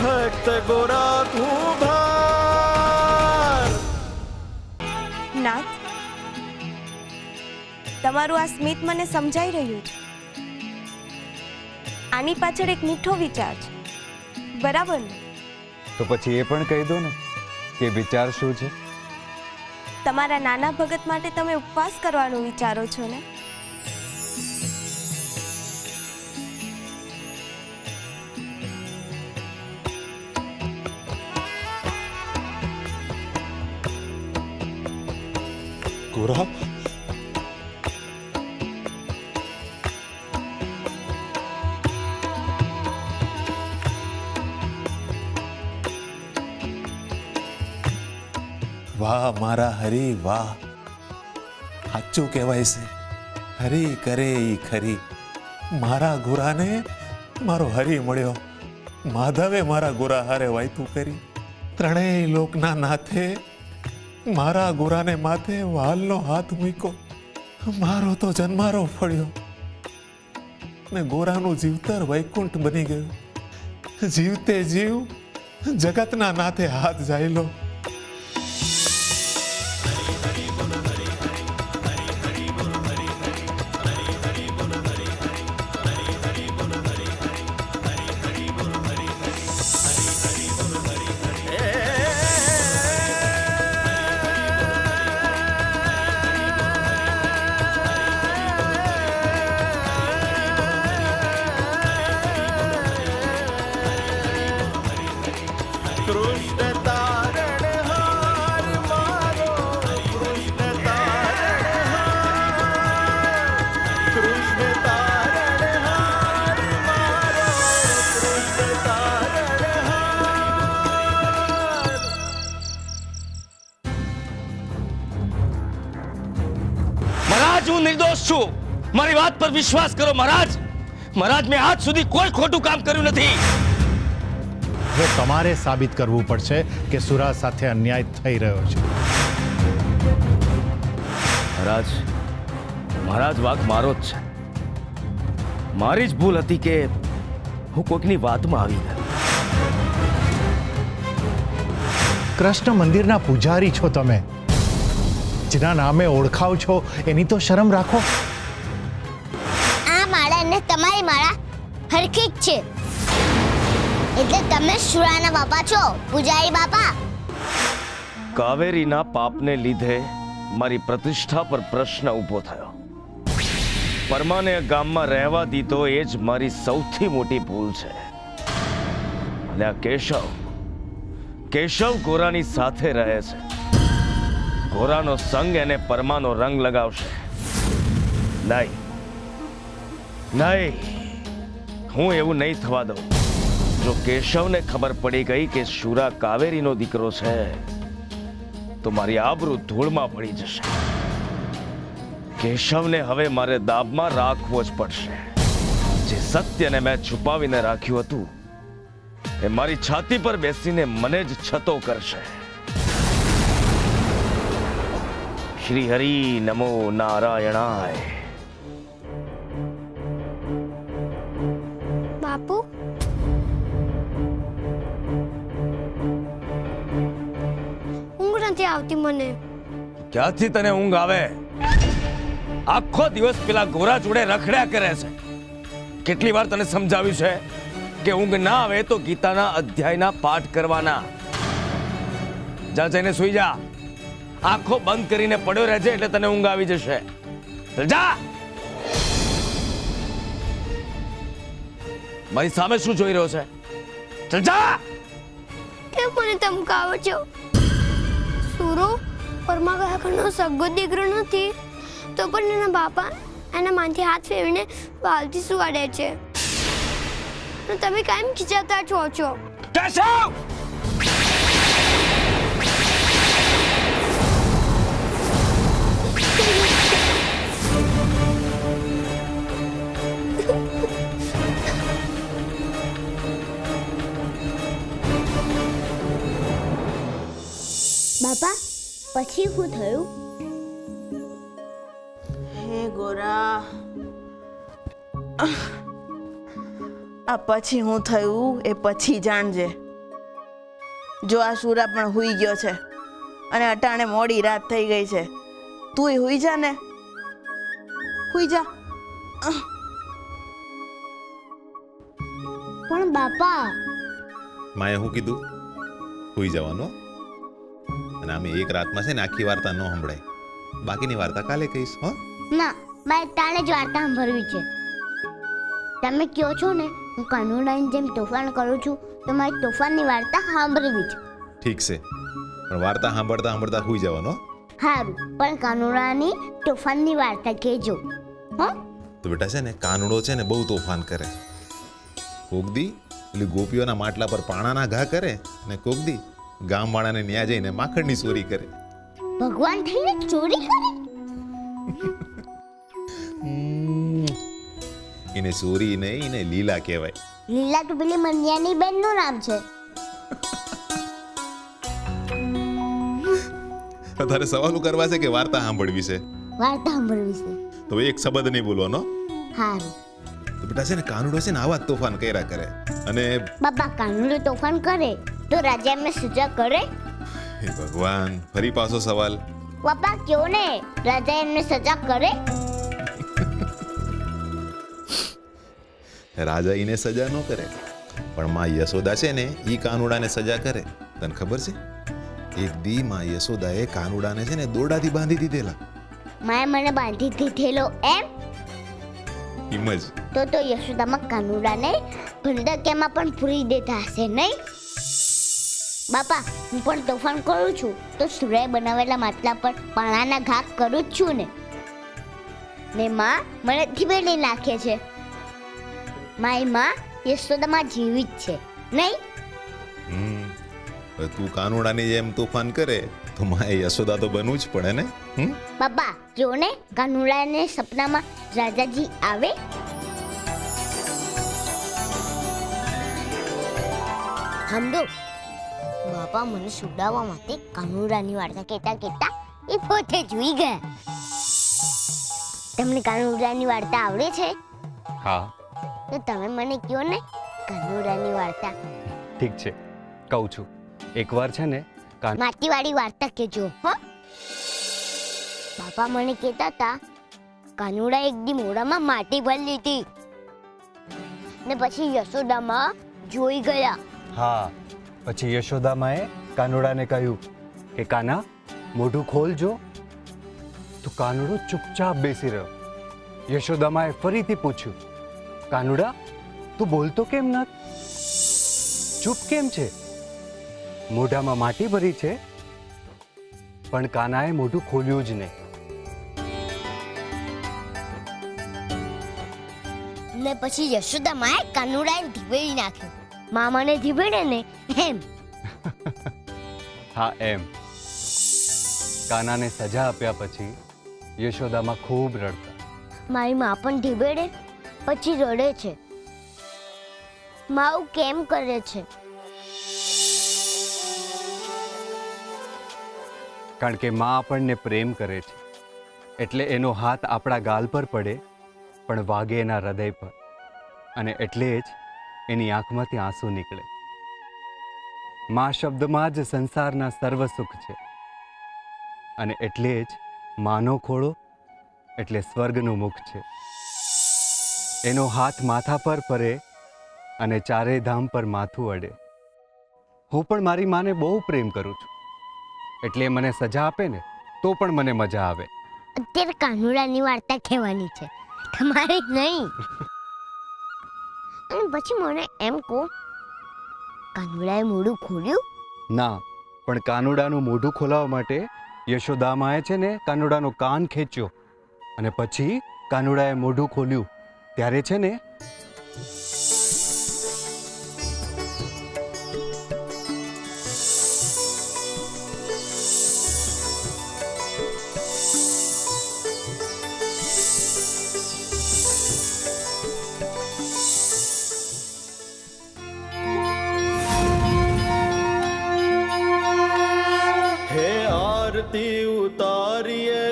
ભક્ત ગોરા કુંભાર. નાથ, તમારું આ સ્મિત મને સમજાઈ રહ્યું છે. આની પાછળ એક મીઠો વિચાર છે, બરાબર ને? તો પછી એ પણ કહી દો ને કે વિચાર શું છે. તમારા નાના ભગત માટે તમે ઉપવાસ કરવાનું વિચારો છો ને? ગોરા, વાહ મારા હરી વાહ. સાચું કહેવાય છે, હરી કરે ઈ ખરી. મારા ગોરાને મારો હરી મળ્યો. માધવે મારા ગોરા હારે વાયતું કરી. ત્રણેય લોકના નાથે મારા ગોરાને માથે વાલનો હાથ મૂક્યો. મારો તો જન્મારો ફળ્યો ને ગોરાનું જીવતર વૈકુંઠ બની ગયું. જીવતે જીવ જગતના નાથે હાથ જાયલો. હું નિર્દોષ છું. મારી વાત પર વિશ્વાસ કરો મહારાજ. મહારાજ, મેં આજ સુધી કોઈ ખોટું કામ કર્યું નથી. હવે તમારે સાબિત કરવું પડશે કે સુરા સાથે અન્યાય થઈ રહ્યો છે. મહારાજ, વાંક મારો જ છે. મારી જ ભૂલ હતી કે હું કોઈકની વાતમાં આવી ગયો. કૃષ્ણ મંદિરના પૂજારી છો તમે. જેના નામે ઓળખાવ છો એની તો શરમ રાખો. આ માળા ને તમારી માળા હરખી જ છે. એટલે તમે સુરાના બાપા છો, પૂજારી બાપા. કાવેરીના પાપને લીધે મારી પ્રતિષ્ઠા પર પ્રશ્ન ઊભો થયો. પરમાને ગામમાં રહેવા દીધો એ જ મારી સૌથી મોટી ભૂલ છે. અને આ કેશવ ગોરાની સાથે રહે છે. ગોરાનો સંગ એને પરમાનો રંગ લગાવશે. નહીં, હું એવું નહીં થવા દઉં. જો કેશવને ખબર પડી ગઈ કે શુરા કાવેરીનો દીકરો છે તો મારી આબરૂ ધૂળમાં પડી જશે. કેશવને હવે મારે દાબમાં રાખવો જ પડશે. જે સત્યને મેં છુપાવીને રાખ્યું હતું એ મારી છાતી પર બેસીને મને જ છતો કરશે. શ્રી હરિ નમો નારાયણાય. બાપુ, ઊંઘ નથી આવતી મને. ક્યાંથી તને ઊંઘ આવે? આખો દિવસ પેલા ગોરા જોડે રખડ્યા કરે છે. કેટલી વાર તને સમજાવ્યું છે કે ઊંઘ ના આવે તો ગીતાના અધ્યાયના પાઠ કરવાના. જા, જઈને સુઈ જા. આંખો બંધ કરીને પડ્યો રહેજે એટલે તને ઊંઘ આવી જશે. જા. મારી સામે શું જોઈ રહ્યો છે? ચલ જા. કેમ મને ધમકાવો છો? સુરો પરમા કાકાનો સગો દીકરો નથી તો પણ એના બાપા એના માથે હાથ ફેરવીને વાલથી સુવાડે છે. તમે કેમ ખીચાતા છો? કેશવ! બાપા, પછી શું થયું? હે ગોરા, આ પછી હું થયું એ પછી જાણજે. જો આ સુરા પણ હુઈ ગયો છે અને અટાણે મોડી રાત થઈ ગઈ છે. તુંય હુઈ જા ને, હુઈ જા. પણ બાપા, માએ શું કીધું? સુઈ જવાનો. અને આમે એક રાતમાં છે ને આખી વાર્તા ન સંભળાય. બાકીની વાર્તા કાલે કહીશ. હો ના, મારે તાણે જ વાર્તા સાંભળવી છે. તમે કહો છો ને હું કાનુડાની જેમ તોફાન કરું છું, તો મારે તોફાનની વાર્તા સાંભળવી છે. ઠીક છે, પણ વાર્તા સાંભળતા સાંભળતા સુઈ જવાનો. સારું, પણ કાનુડાની તોફાનની વાર્તા કહેજો. હો? તો બેટા છે ને કાનુડો છે ને બહુ તોફાન કરે. કોકદી પેલી ગોપીઓના માટલા પર પાણાના ઘા કરે અને કોકદી ગામવાળાને ન્યા જઈને માખણની ચોરી કરે. ભગવાન થઈને ચોરી કરી? એને ચોરી નહીં, એને લીલા કહેવાય. લીલા તો પેલી મનિયાની બેનનું નામ છે. તારે સવાલો કરવા છે કે વાર્તા સાંભળવી છે? વાર્તા સાંભળવી છે. તો એક શબ્દ નહીં બોલવાનો. સારું. તો બેટા છે ને કાનુડો છે ને આવા જ તોફાન કર્યા કરે. અને બાપા, કાનુડો તોફાન કરે તો રાજા એમને સજા કરે? હે ભગવાન, ફરી પાછો સવાલ. બાપા કયો ને, રાજા એમને સજા કરે? રાજા એને સજા ન કરે, પણ માં યશોદા છે ને ઈ કાનુડાને સજા કરે. તને ખબર છે? એક દી માં યશોદાએ કાનુડાને છે ને દોરડાથી બાંધી દીધેલા. માએ મને બાંધી દીધેલો એમ? હિમજ. તો યશોદામાં કાનુડાને ભંડકીયામાં પણ પૂરી દેતા હશે નહીં? બાપા, હું પણ તોફાન કરું છું તો સુરાએ બનાવેલા માટલા પર પાણાના ઘા કરું જ છું ને માં મને ધીબેડી નાખે છે. મારી માં યશોદામાં જીવિત છે નહીં? તું કાનુડાની જેમ તોફાન કરે તો માએ યશોદા તો બનવું જ પડે ને. બાપા જો ને, કાનુડાને સપનામાં રાજાજી આવે. સમજો, બાપા મને સુડાવવા માટે કાનુડાની વાર્તા કહેતા કહેતા એ પોતે જોઈ ગયા. તમને કાનુડાની વાર્તા આવડે છે? હા. તો તમે મને કહો ને કાનુડાની વાર્તા. ઠીક છે, કહું છું. એકવાર છે ને માટીવાળી વાર્તા કહેજો. હો? બાપા મને કહેતા હતા કાનુડા એક દી મોઢામાં માટી ભરી લીધી ને પછી યશોદામાં જોઈ ગયા. હા, પછી યશોદામાએ કાનુડાને કહ્યું કે કાના મોઢું ખોલજો. તો કાનુડો ચૂપચાપ બેસી રહ્યો. યશોદામાએ ફરીથી પૂછ્યું, કાનુડા તું બોલતો કેમ ન? ચૂપ કેમ છે? મોઢામાં માટી ભરી છે. પણ કાનાએ મોઢું ખોલ્યું જ નહીં. ને પછી યશોદામાએ કાનુડાને ધીબેડી નાખ્યો. મામાને ધીબેડે ને એમ. હા, એમ. કાનાને સજા આપ્યા પછી યશોદામાં ખૂબ રડતા. મારી માં પણ ધીબેડે પછી રડે છે. માવું કેમ કરે છે? કારણ કે માં આપણને પ્રેમ કરે છે, એટલે એનો હાથ આપણા ગાલ પર પડે પણ વાગે એના હૃદય પર, અને એટલે જ એની આંખમાંથી આંસુ નીકળે. માં શબ્દમાં જ સંસારના સર્વ સુખ છે, અને એટલે જ માનો ખોળો એટલે સ્વર્ગનું મુખ છે. એનો હાથ માથા પર પડે અને ચારે ધામ પર માથું અડે. હું પણ મારી માને બહુ પ્રેમ કરું છું, એટલે મને સજા આપે ને તો પણ મને મજા આવે. અત્યારે કાનુડાની વાર્તા કહેવાની છે, તમારે નહીં. અને પછી મને એમ કહો, કાનુડાએ મોઢું ખોલ્યું? ના, પણ કાનુડાનું મોઢું ખોલાવવા માટે યશોદામાએ છે ને કાનુડાનો કાન ખેંચ્યો, અને પછી કાનુડાએ મોઢું ખોલ્યું. ત્યારે છે ને આરતી ઉતારીએ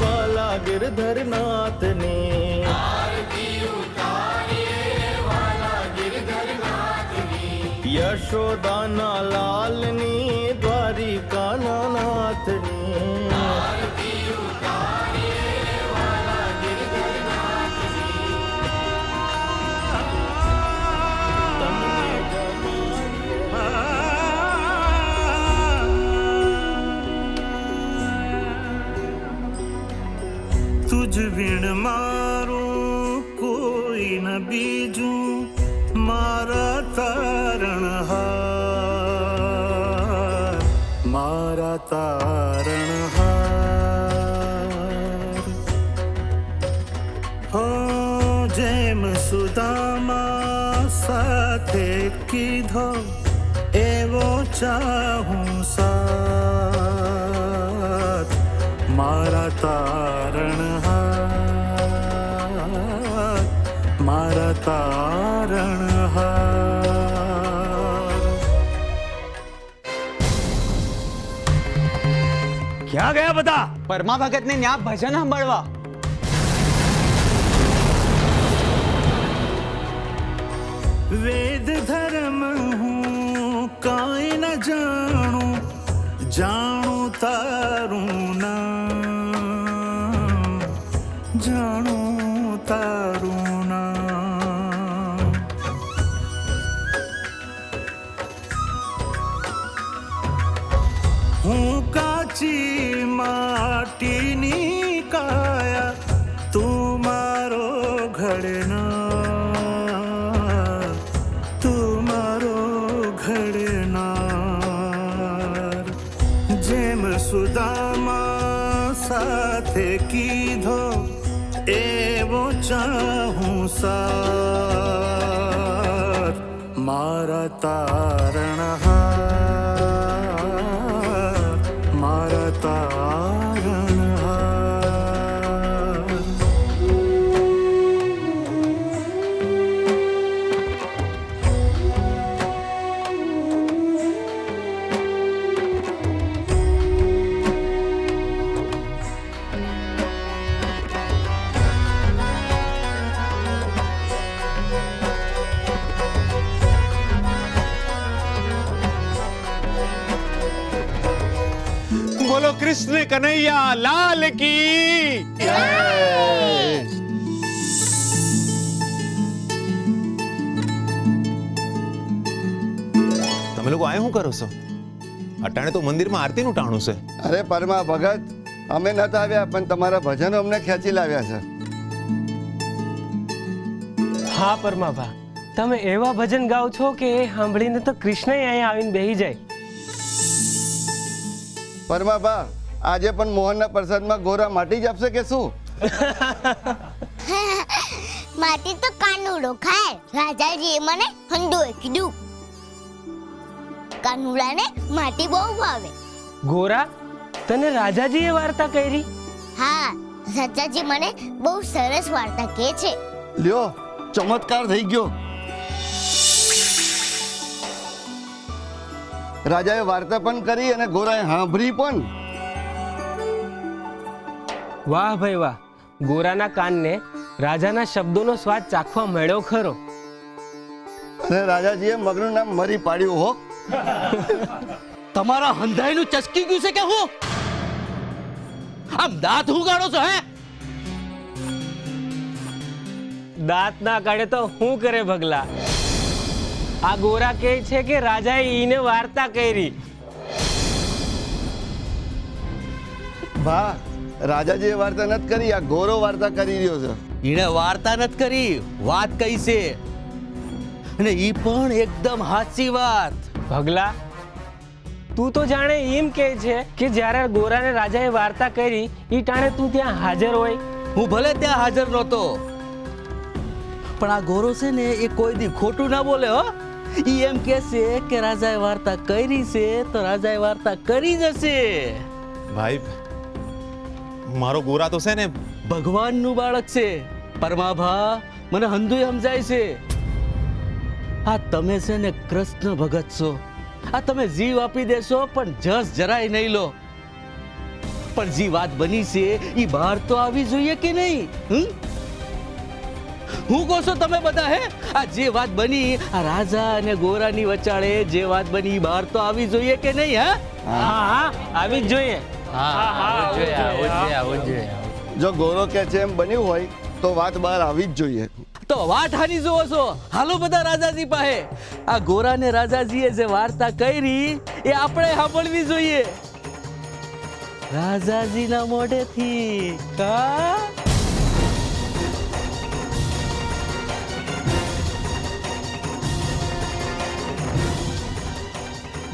વાલા ગિરધરનાથની, આરતી ઉતારીએ વાલા ગિરધરનાથની. યશ યશોદાના લાલની દ્વારિકાના નાથની तुझ विण मारो कोई न बीजू मारा तारण हार मारा तारण हार हो जेम सुदामा સાથે કીધો એવો ચાહું સાથ મારા તારણ હાર મારા તારણ હાર. ક્યાં ગયા બધા? પરમા ભગત ને ન્યા ભજન સાંભળવા. વેદ ધર્મ હું કાંઈ ન જાણું જાણું તારું નામ જાણું તારું નામ. હું કાચી માટીની કાયા તું મારો ઘડનાર તું મારો ઘડનાર. જેમ સુદામા સાથે કીધો એવો ચાહું સાર મારા તારણ હાર મારા તારણ હાર. બોલો કૃષ્ણ કનૈયા લાલ કી તમે લોકો આયા શું કરો છો? અટાણે તો મંદિરમાં આરતીનું ટાણું છે. અરે પરમા ભગત, અમે નતા આવ્યા પણ તમારા ભજનો અમને ખેંચી લાવ્યા છે. હા પરમાભા, તમે એવા ભજન ગાઓ છો કે એ સાંભળીને તો કૃષ્ણ અહીંયા આવીને બેહી જાય. પરમાબા, આજે પણ મોહનના પ્રસાદમાં ગોરા માટી જ આપશે કે શું? માટી તો કાનુડો ખાય. રાજાજીએ મને હંડોએ કીધું. કાનુડાને માટી બહુ ભાવે. ગોરા, તને રાજાજીએ વાર્તા કરી? હા, રાજાજી મને બહુ સરસ વાર્તા કહે છે. લ્યો, ચમત્કાર થઈ ગયો. રાજાએ વાર્તા પણ કરી અને ગોરાએ સાંભળી પણ. વાહ ભાઈ વાહ, ગોરાના કાનને રાજાના શબ્દોનો સ્વાદ ચાખવા મળ્યો ખરો. અને રાજાજીએ મગનું નામ મરી પાડ્યું હો. તમારા હંધાઈનું ચસકી ગયું છે કે હું આમ દાંત ઉગાડો છો? હે, દાંત ના કાઢે તો શું કરે ભગલા? આ ગોરા કહે છે કે રાજાએ ઈને વાર્તા કરી. ભા, રાજાજીએ વાર્તા નથી કરી, આ ગોરો વાર્તા કરી રહ્યો છે. એને વાર્તા નથી કરી, વાત કઈ છે, અને ઈ પણ એકદમ સાચી વાત. ભગલા, તું તો જાણે એમ કહે છે કે જ્યારે ગોરાને રાજાએ વાર્તા કરી ઈ ટાણે તું ત્યાં હાજર હોય. હું ભલે ત્યાં હાજર નહોતો, પણ આ ગોરો છે ને એ કોઈ દી ખોટું ના બોલે હો. ઈ એમ કહે છે કે રાજાએ વાર્તા કરી છે તો રાજાએ વાર્તા કરી જશે. ભાઈ, મારો ગોરા તો છે ને ભગવાનનું બાળક છે. પરમાભા, મને હંધુય સમજાય છે. આ તમે છે ને કૃષ્ણ ભગત છો. આ તમે જીવ આપી દેશો પણ જસ જરાય નહીં લો. પણ જે વાત બની છે એ બહાર તો આવી જોઈએ કે નહીં? હું કહો છો તમે બધા હે? આ જે વાત બની આ રાજા અને ગોરાની વચાળે જે વાત બની ઈ બહાર તો આવી જોઈએ કે નહીં? હા હા હા આવી જ જોઈએ. જો ગોરો કે છે એમ બન્યું હોય તો વાત બહાર આવી જ જોઈએ. તો વાત હાની જોવો છો? હાલો બધા રાજાજી પાસે. આ ગોરા ને રાજાજીએ જે વાર્તા કરી એ આપણે સાંભળવી જોઈએ રાજાજીના મોઢેથી. કા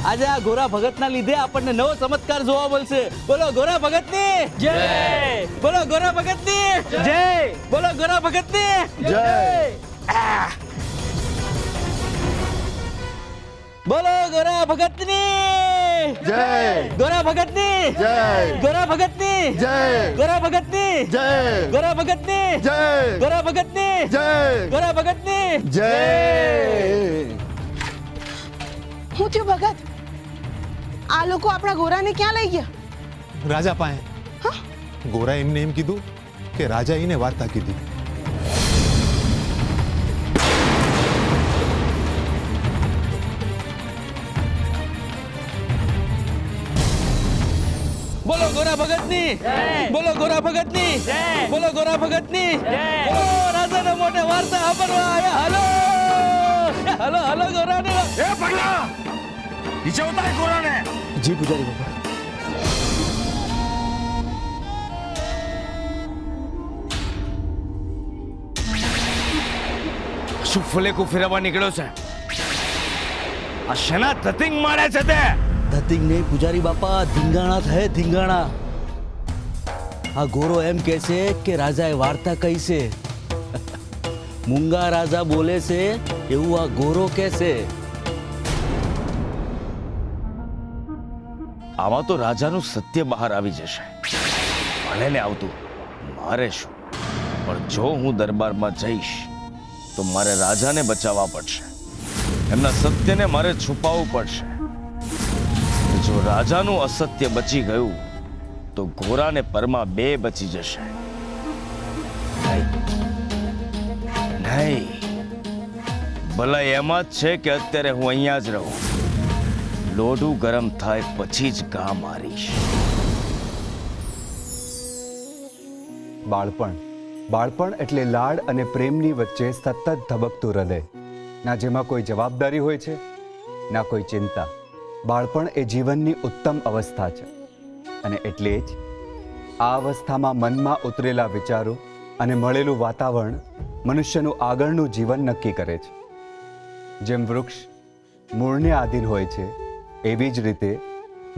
આજે આ ગોરા ભગતના લીધે આપણને નવો ચમત્કાર જોવા મળશે. બોલો ગોરા ભગતની જય. બોલો ગોરા ભગતની જય. બોલો ગોરા ભગતની જય. બોલો ગોરા ભગતની જય. ગોરા ભગતની જય. ગોરા ભગતની જય. ગોરા ભગતની જય. ગોરા ભગતની જય. ગોરા ભગતની જય. ગોરા ભગતની જય. હું થયું ભગત? આ લોકો આપણા ગોરાને ક્યાં લઈ ગયા? રાજા પાસે. ગોરા એમને એમ કીધું કે રાજા એને વાર્તા કીધી. બોલો ગોરા ભગતની બોલો ગોરા ભગતની બોલો ગોરા ભગતની બોલો રાજાના મોઢે વાર્તા સાંભળવા આવ્યા. હાલો હાલો હાલો ગોરાને. એ પગલા નીચે ઉતાર ગોરાને. જી પૂજારી બાપા. શું ફુલેકું ફેરવવા નીકળ્યો છે? આ શેના ધતિંગ મારે છે તે? ધતિંગ નહીં પૂજારી બાપા, ધીંગાણા થાય ધીંગાણા. આ ગોરો એમ કહે છે કે રાજાએ વાર્તા કહી છે. મૂંગા રાજા બોલે છે એવું આ ગોરો કહે છે. આમાં તો રાજાનું સત્ય બહાર આવી જશે. ભલે ને આવતું, મારે શું? પણ જો હું દરબારમાં જઈશ તો મારે રાજાને બચાવવા પડશે. એમના સત્યને મારે છુપાવવું પડશે. જો રાજાનું અસત્ય બચી ગયું તો ગોરા ને પરમા બે બચી જશે. નહીં, ભલા એમાં જ છે કે અત્યારે હું અહીંયા જ રહું. લોઢું ગરમ થાય પછી જ ગા મારીશ. બાળપણ એટલે લાડ અને પ્રેમની વચ્ચે સતત ધબકતું હૃદય. ના જેમાં કોઈ જવાબદારી હોય છે, ના કોઈ ચિંતા. બાળપણ એ જીવનની ઉત્તમ અવસ્થા છે અને એટલે જ આ અવસ્થામાં મનમાં ઉતરેલા વિચારો અને મળેલું વાતાવરણ મનુષ્યનું આગળનું જીવન નક્કી કરે છે. જેમ વૃક્ષ મૂળને આધીન હોય છે, એવી જ રીતે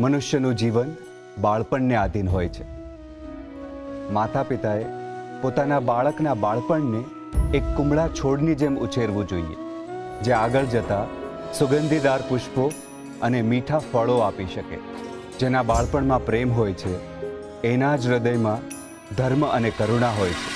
મનુષ્યનું જીવન બાળપણને આધીન હોય છે. માતા પિતાએ પોતાના બાળકના બાળપણને એક કુમળા છોડની જેમ ઉછેરવું જોઈએ, જે આગળ જતા સુગંધીદાર પુષ્પો અને મીઠા ફળો આપી શકે. જેના બાળપણમાં પ્રેમ હોય છે, એના જ હૃદયમાં ધર્મ અને કરુણા હોય છે.